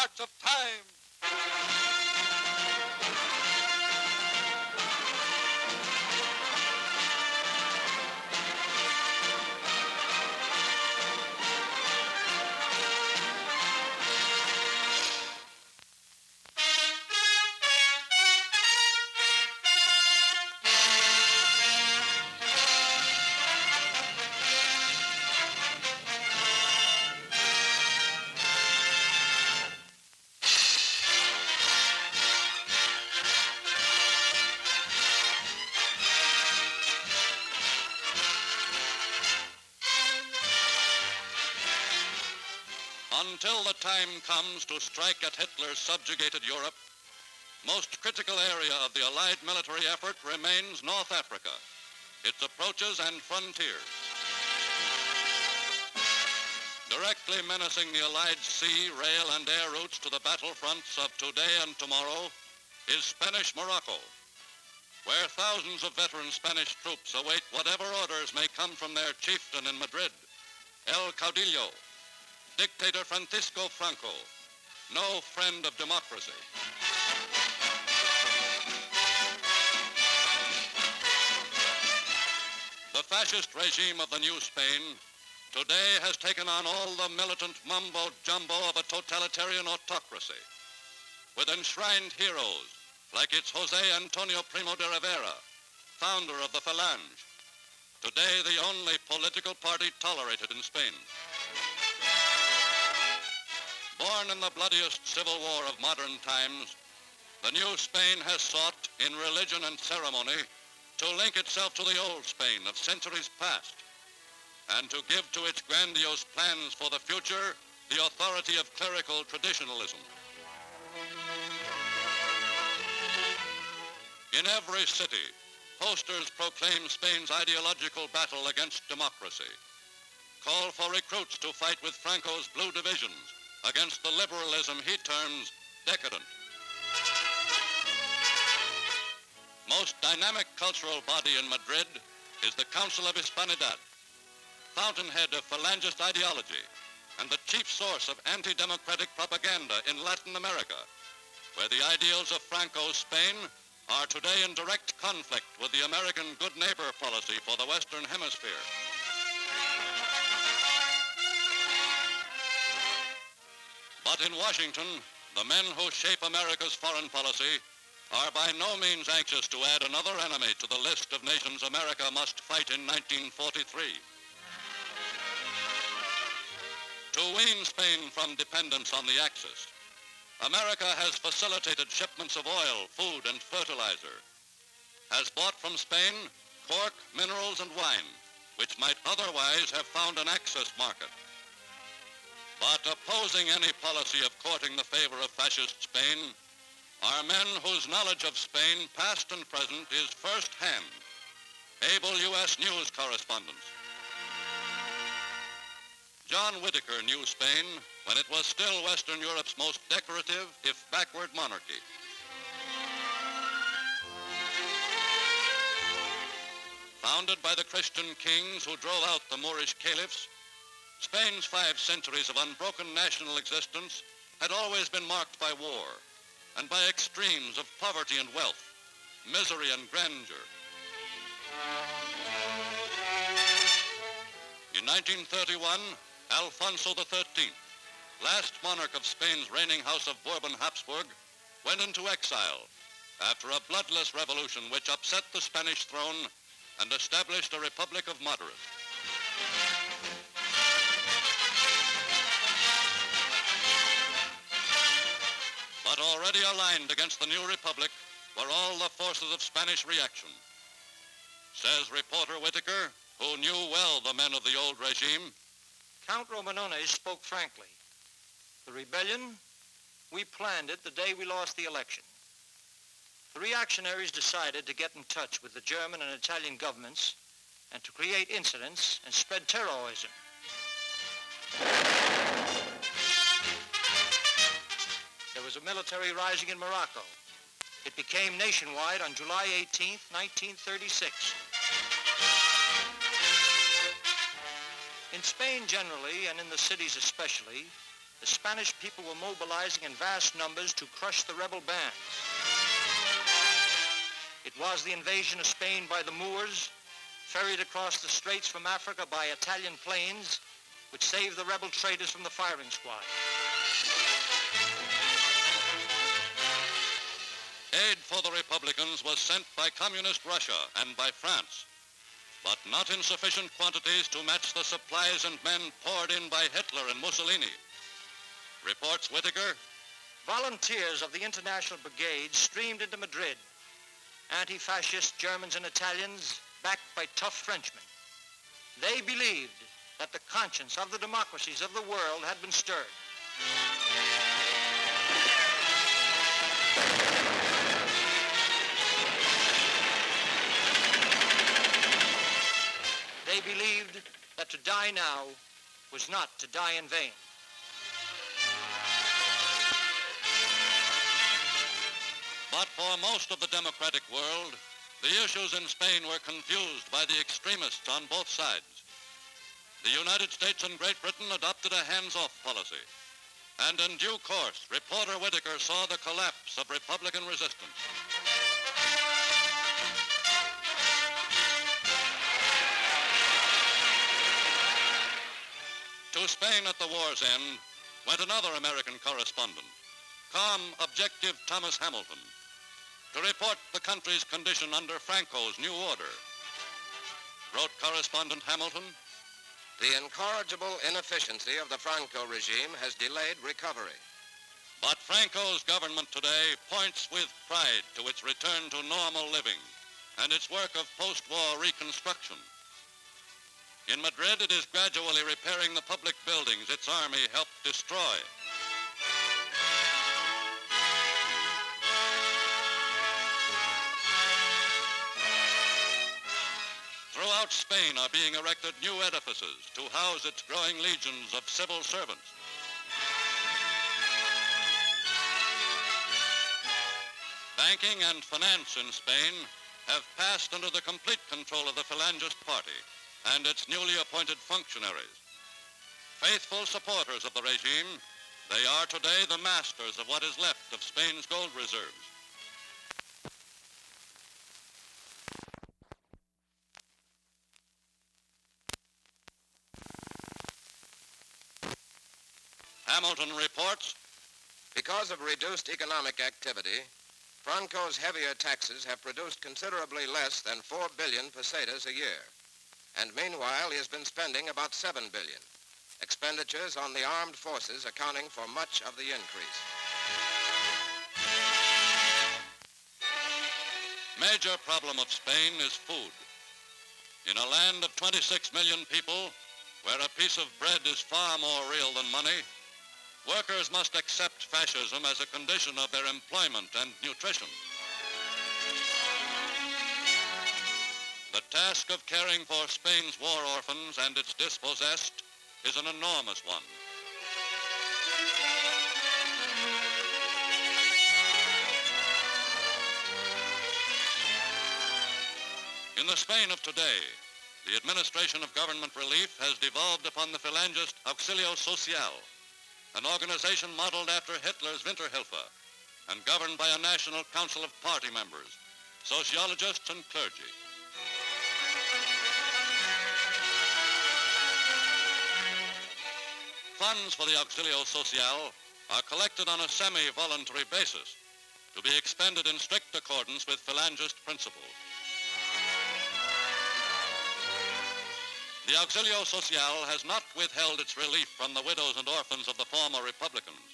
march of time. Until the time comes to strike at Hitler's subjugated Europe, most critical area of the Allied military effort remains North Africa, its approaches and frontiers. Directly menacing the Allied sea, rail, and air routes to the battlefronts of today and tomorrow is Spanish Morocco, where thousands of veteran Spanish troops await whatever orders may come from their chieftain in Madrid, El Caudillo, Dictator Francisco Franco, no friend of democracy. The fascist regime of the New Spain today has taken on all the militant mumbo-jumbo of a totalitarian autocracy, with enshrined heroes like its José Antonio Primo de Rivera, founder of the Falange, today the only political party tolerated in Spain. Born in the bloodiest civil war of modern times, the New Spain has sought, in religion and ceremony, to link itself to the old Spain of centuries past, and to give to its grandiose plans for the future the authority of clerical traditionalism. In every city, posters proclaim Spain's ideological battle against democracy, call for recruits to fight with Franco's blue divisions against the liberalism he terms decadent. Most dynamic cultural body in Madrid is the Council of Hispanidad, fountainhead of Falangist ideology and the chief source of anti-democratic propaganda in Latin America, where the ideals of Franco's Spain are today in direct conflict with the American good neighbor policy for the Western Hemisphere. But in Washington, the men who shape America's foreign policy are by no means anxious to add another enemy to the list of nations America must fight in 1943. To wean Spain from dependence on the Axis, America has facilitated shipments of oil, food, and fertilizer, has bought from Spain cork, minerals, and wine, which might otherwise have found an Axis market. But opposing any policy of courting the favor of fascist Spain are men whose knowledge of Spain, past and present, is first-hand, able U.S. news correspondents. John Whitaker knew Spain when it was still Western Europe's most decorative, if backward, monarchy. Founded by the Christian kings who drove out the Moorish caliphs, Spain's 5 centuries of unbroken national existence had always been marked by war and by extremes of poverty and wealth, misery and grandeur. In 1931, Alfonso XIII, last monarch of Spain's reigning house of Bourbon-Habsburg, went into exile after a bloodless revolution which upset the Spanish throne and established a republic of moderates. But already aligned against the new republic were all the forces of Spanish reaction. Says reporter Whitaker, who knew well the men of the old regime, Count Romanones spoke frankly. The rebellion, we planned it the day we lost the election. The reactionaries decided to get in touch with the German and Italian governments and to create incidents and spread terrorism. There was a military rising in Morocco. It became nationwide on July 18, 1936. In Spain generally, and in the cities especially, the Spanish people were mobilizing in vast numbers to crush the rebel bands. It was the invasion of Spain by the Moors, ferried across the straits from Africa by Italian planes, which saved the rebel traders from the firing squad. Aid for the Republicans was sent by Communist Russia and by France, but not in sufficient quantities to match the supplies and men poured in by Hitler and Mussolini. Reports Whittaker. Volunteers of the International Brigade streamed into Madrid. Anti-fascist Germans and Italians, backed by tough Frenchmen. They believed that the conscience of the democracies of the world had been stirred. They believed that to die now was not to die in vain. But for most of the democratic world, the issues in Spain were confused by the extremists on both sides. The United States and Great Britain adopted a hands-off policy. And in due course, reporter Whittaker saw the collapse of Republican resistance. To Spain at the war's end went another American correspondent, calm, objective Thomas Hamilton, to report the country's condition under Franco's new order. Wrote correspondent Hamilton, "The incorrigible inefficiency of the Franco regime has delayed recovery. but Franco's government today points with pride to its return to normal living and its work of post-war reconstruction. In Madrid, it is gradually repairing the public buildings its army helped destroy. Throughout Spain are being erected new edifices to house its growing legions of civil servants. Banking and finance in Spain have passed under the complete control of the Falangist Party and its newly appointed functionaries. Faithful supporters of the regime, they are today the masters of what is left of Spain's gold reserves. Hamilton reports, Because of reduced economic activity, Franco's heavier taxes have produced considerably less than 4 billion pesetas a year. And meanwhile, he has been spending about 7 billion, expenditures on the armed forces accounting for much of the increase. Major problem of Spain is food. In a land of 26 million people, where a piece of bread is far more real than money, workers must accept fascism as a condition of their employment and nutrition. The task of caring for Spain's war orphans and its dispossessed is an enormous one. In the Spain of today, the administration of government relief has devolved upon the Falangist Auxilio Social, an organization modeled after Hitler's Winterhilfe and governed by a national council of party members, sociologists and clergy. Funds for the Auxilio Social are collected on a semi-voluntary basis to be expended in strict accordance with Falangist principles. The Auxilio Social has not withheld its relief from the widows and orphans of the former Republicans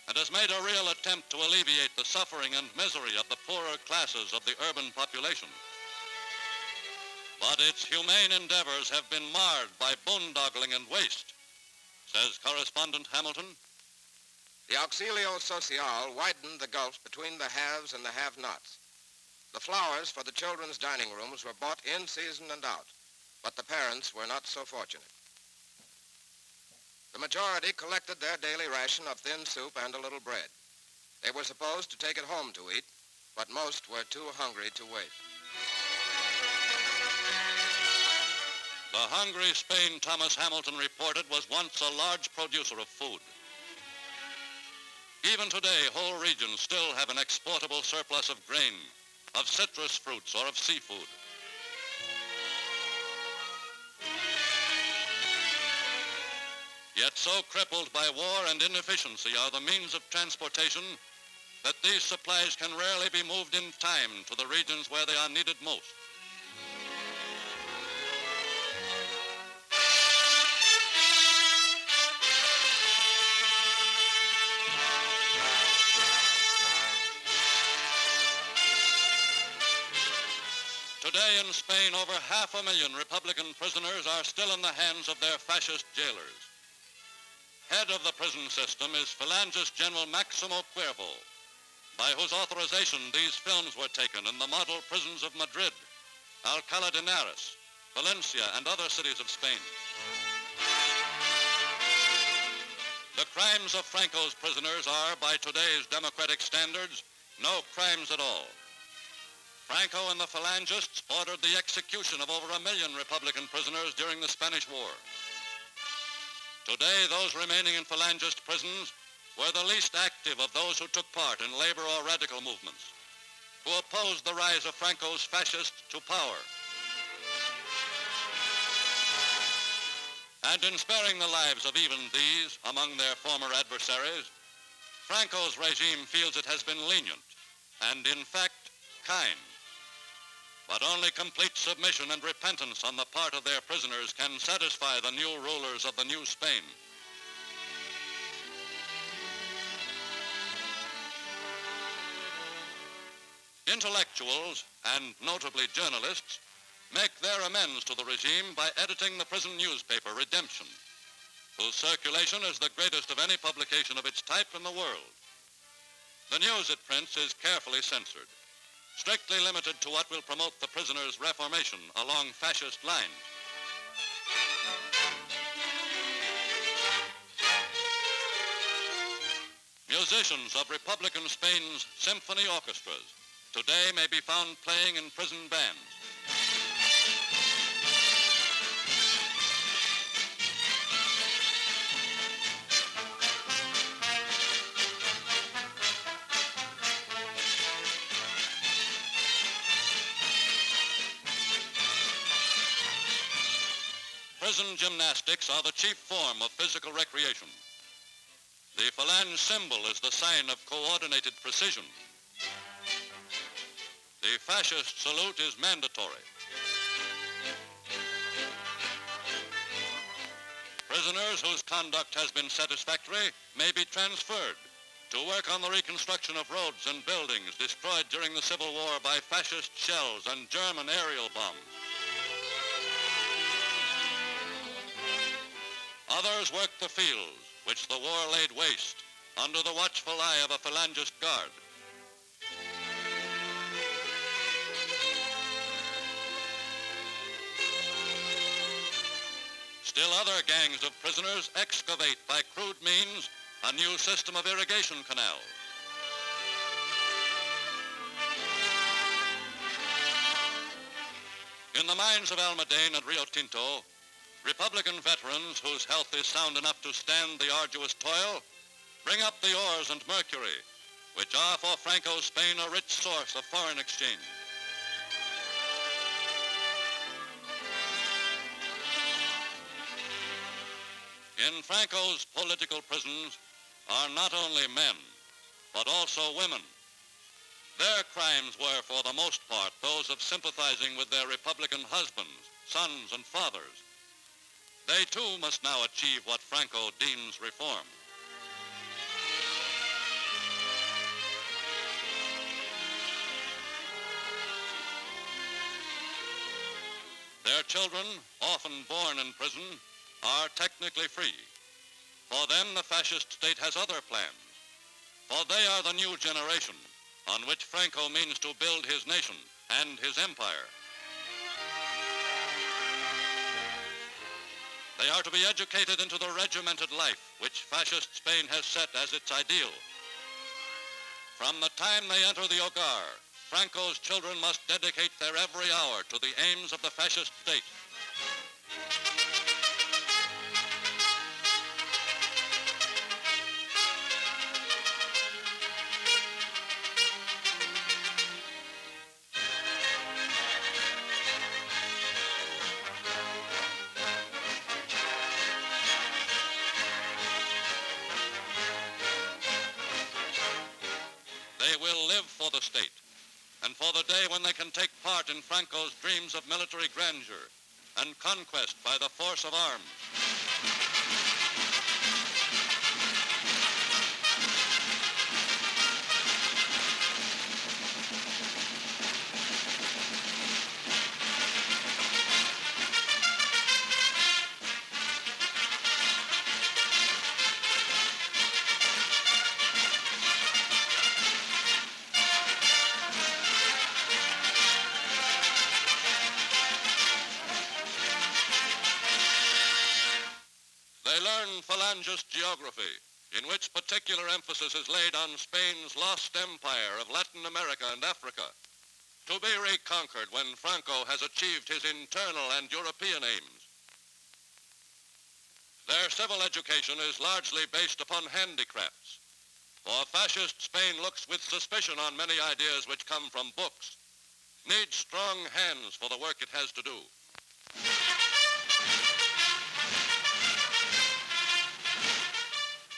and has made a real attempt to alleviate the suffering and misery of the poorer classes of the urban population. But its humane endeavors have been marred by boondoggling and waste, says correspondent Hamilton. The Auxilio Social widened the gulf between the haves and the have-nots. The flowers for the children's dining rooms were bought in season and out, but the parents were not so fortunate. The majority collected their daily ration of thin soup and a little bread. They were supposed to take it home to eat, but most were too hungry to wait. The hungry Spain Thomas Hamilton reported was once a large producer of food. Even today, whole regions still have an exportable surplus of grain, of citrus fruits, or of seafood. Yet so crippled by war and inefficiency are the means of transportation that these supplies can rarely be moved in time to the regions where they are needed most. Today in Spain, over 500,000 Republican prisoners are still in the hands of their fascist jailers. Head of the prison system is Falangist General Maximo Cuervo, by whose authorization these films were taken in the model prisons of Madrid, Alcalá de Henares, Valencia, and other cities of Spain. The crimes of Franco's prisoners are, by today's democratic standards, no crimes at all. Franco and the Falangists ordered the execution of over 1 million Republican prisoners during the Spanish War. Today, those remaining in Falangist prisons were the least active of those who took part in labor or radical movements, who opposed the rise of Franco's fascists to power. And in sparing the lives of even these among their former adversaries, Franco's regime feels it has been lenient and, in fact, kind. But only complete submission and repentance on the part of their prisoners can satisfy the new rulers of the new Spain. Intellectuals, and notably journalists, make their amends to the regime by editing the prison newspaper Redemption, whose circulation is the greatest of any publication of its type in the world. The news it prints is carefully censored, strictly limited to what will promote the prisoners' reformation along fascist lines. Musicians of Republican Spain's symphony orchestras today may be found playing in prison bands. Prison gymnastics are the chief form of physical recreation. The phalange symbol is the sign of coordinated precision. The fascist salute is mandatory. Prisoners whose conduct has been satisfactory may be transferred to work on the reconstruction of roads and buildings destroyed during the Civil War by fascist shells and German aerial bombs. Others work the fields, which the war laid waste, under the watchful eye of a Falangist guard. Still other gangs of prisoners excavate by crude means a new system of irrigation canals. In the mines of Almadén and Rio Tinto, Republican veterans whose health is sound enough to stand the arduous toil bring up the ores and mercury, which are for Franco's Spain a rich source of foreign exchange. In Franco's political prisons are not only men, but also women. Their crimes were, for the most part, those of sympathizing with their Republican husbands, sons, and fathers. They, too, must now achieve what Franco deems reform. Their children, often born in prison, are technically free. For them, the fascist state has other plans, for they are the new generation on which Franco means to build his nation and his empire. They are to be educated into the regimented life which fascist Spain has set as its ideal. From the time they enter the hogar, Franco's children must dedicate their every hour to the aims of the fascist state. They will live for the state, and for the day when they can take part in Franco's dreams of military grandeur and conquest by the force of arms. They learn phalangist geography, in which particular emphasis is laid on Spain's lost empire of Latin America and Africa, to be reconquered when Franco has achieved his internal and European aims. Their civil education is largely based upon handicrafts, for Fascist Spain looks with suspicion on many ideas which come from books, needs strong hands for the work it has to do.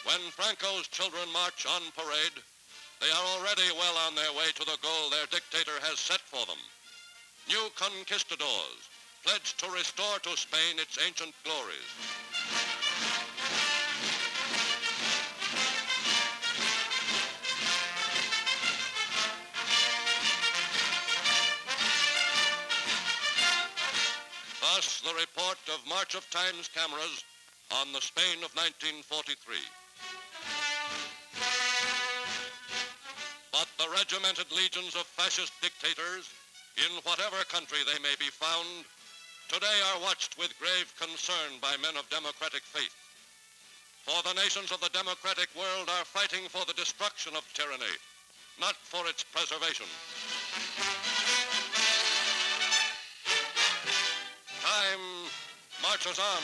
When Franco's children march on parade, they are already well on their way to the goal their dictator has set for them. New conquistadors, pledged to restore to Spain its ancient glories. Thus, the report of March of Time's cameras on the Spain of 1943. But the regimented legions of fascist dictators, in whatever country they may be found, today are watched with grave concern by men of democratic faith. For the nations of the democratic world are fighting for the destruction of tyranny, not for its preservation. Time marches on.